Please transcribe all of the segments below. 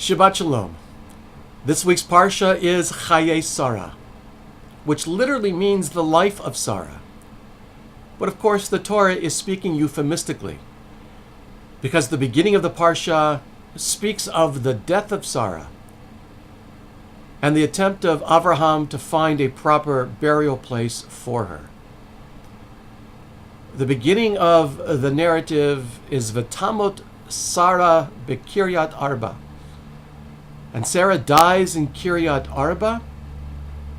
Shabbat Shalom. This week's Parsha is Hayyei Sarah, which literally means the life of Sarah. But of course, the Torah is speaking euphemistically, because the beginning of the Parsha speaks of the death of Sarah and the attempt of Avraham to find a proper burial place for her. The beginning of the narrative is V'tamot Sarah beKiryat Arba. And Sarah dies in Kiryat Arba,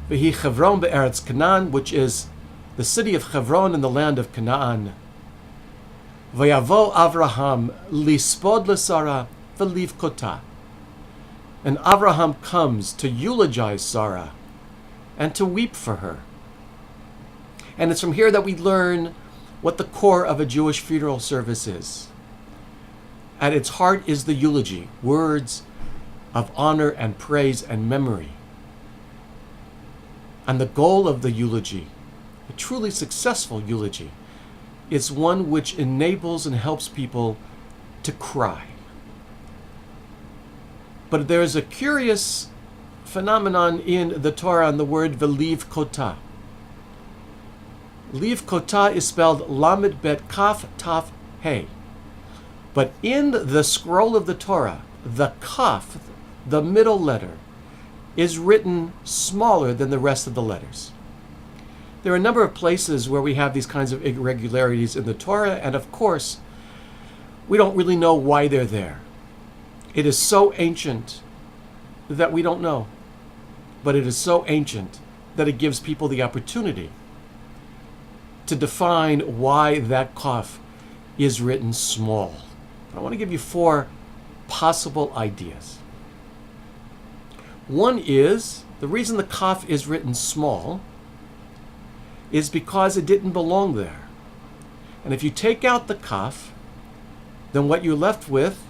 V'hi Chevron be'eretz Canaan, which is the city of Chevron in the land of Canaan. V'yavo Avraham lispod leSarah v'livkota. And Avraham comes to eulogize Sarah and to weep for her. And it's from here that we learn what the core of a Jewish funeral service is. At its heart is the eulogy, words of honor and praise and memory. And the goal of the eulogy, a truly successful eulogy, is one which enables and helps people to cry. But there is a curious phenomenon in the Torah on the word v'liv kota. Liv kota is spelled lamed bet kaf taf hey. But in the scroll of the Torah, the kaf, the middle letter, is written smaller than the rest of the letters. There are a number of places where we have these kinds of irregularities in the Torah, and of course, we don't really know why they're there. It is so ancient that we don't know, but it is so ancient that it gives people the opportunity to define why that kaf is written small. I want to give you 4 possible ideas. One is, the reason the kaf is written small is because it didn't belong there. And if you take out the kaf, then what you're left with,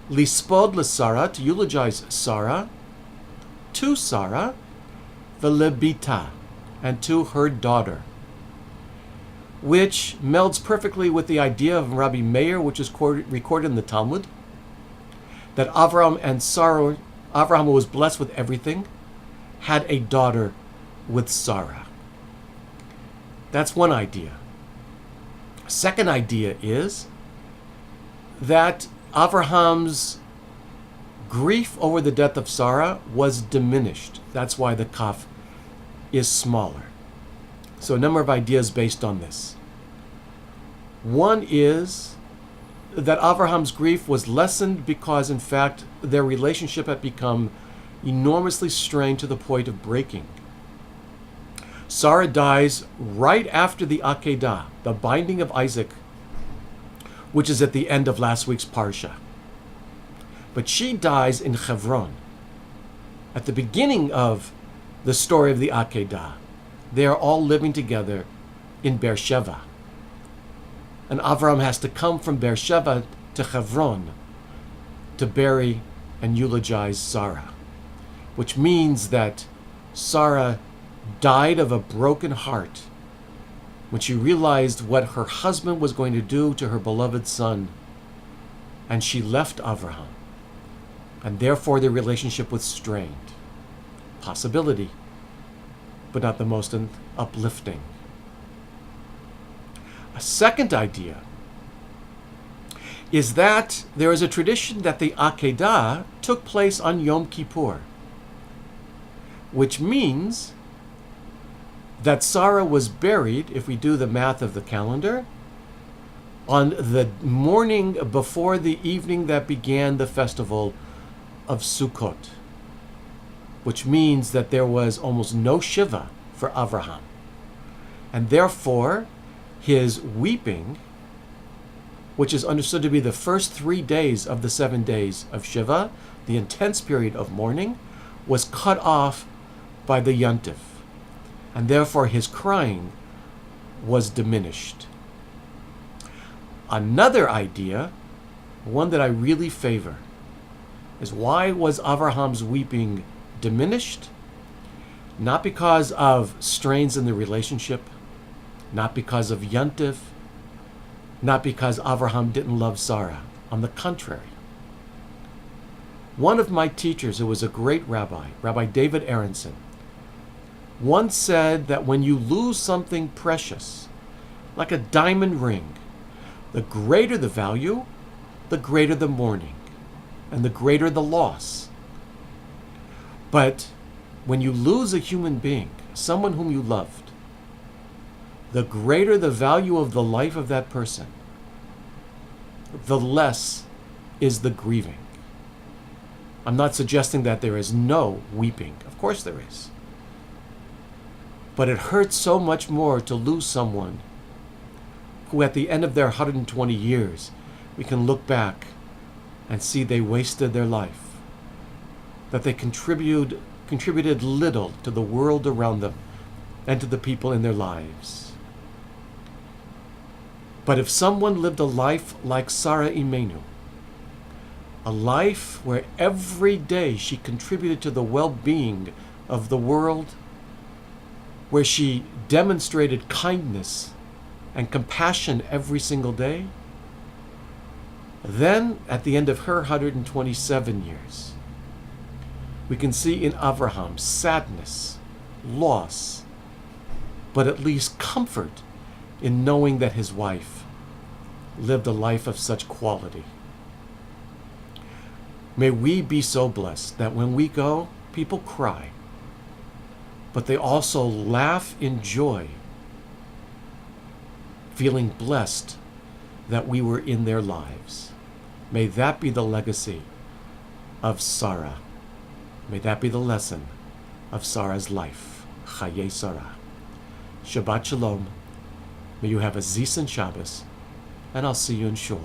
lispod leSarah, to eulogize Sarah, to Sarah, v'lebita, and to her daughter, which melds perfectly with the idea of Rabbi Meir, which is recorded in the Talmud, that Avraham was blessed with everything, had a daughter with Sarah. That's one idea. A second idea is that Avraham's grief over the death of Sarah was diminished. That's why the kaf is smaller. So a number of ideas based on this. One is that Avraham's grief was lessened because, in fact, their relationship had become enormously strained to the point of breaking. Sarah dies right after the Akedah, the binding of Isaac, which is at the end of last week's Parsha. But she dies in Chevron. At the beginning of the story of the Akedah, they are all living together in Beersheba. And Avram has to come from Beersheba to Chevron to bury and eulogize Sarah, which means that Sarah died of a broken heart when she realized what her husband was going to do to her beloved son, and she left Avraham, and therefore their relationship was strained. Possibility, but not the most uplifting. A second idea is that there is a tradition that the Akedah took place on Yom Kippur, which means that Sarah was buried, if we do the math of the calendar, on the morning before the evening that began the festival of Sukkot, which means that there was almost no Shiva for Avraham. And therefore, his weeping, which is understood to be the first 3 days of the 7 days of Shiva, the intense period of mourning, was cut off by the Yontif. And therefore his crying was diminished. Another idea, one that I really favor, is why was Avraham's weeping diminished? Not because of strains in the relationship, not because of Yontif, not because Avraham didn't love Sarah. On the contrary, One of my teachers, who was a great rabbi, Rabbi David Aronson, once said that when you lose something precious, like a diamond ring, the greater the value, the greater the mourning, and the greater the loss. But when you lose a human being, someone whom you loved, the greater the value of the life of that person, the less is the grieving. I'm not suggesting that there is no weeping. Of course there is. But it hurts so much more to lose someone who at the end of their 120 years, we can look back and see they wasted their life, that they contributed little to the world around them and to the people in their lives. But if someone lived a life like Sarah Imenu, a life where every day she contributed to the well-being of the world, where she demonstrated kindness and compassion every single day, then at the end of her 127 years, we can see in Avraham sadness, loss, but at least comfort in knowing that his wife lived a life of such quality. May we be so blessed that when we go, people cry, but they also laugh in joy, feeling blessed that we were in their lives. May that be the legacy of Sarah. May that be the lesson of Sarah's life. Hayyei Sarah. Shabbat Shalom. May you have a Zis and Shabbos, and I'll see you in Shul.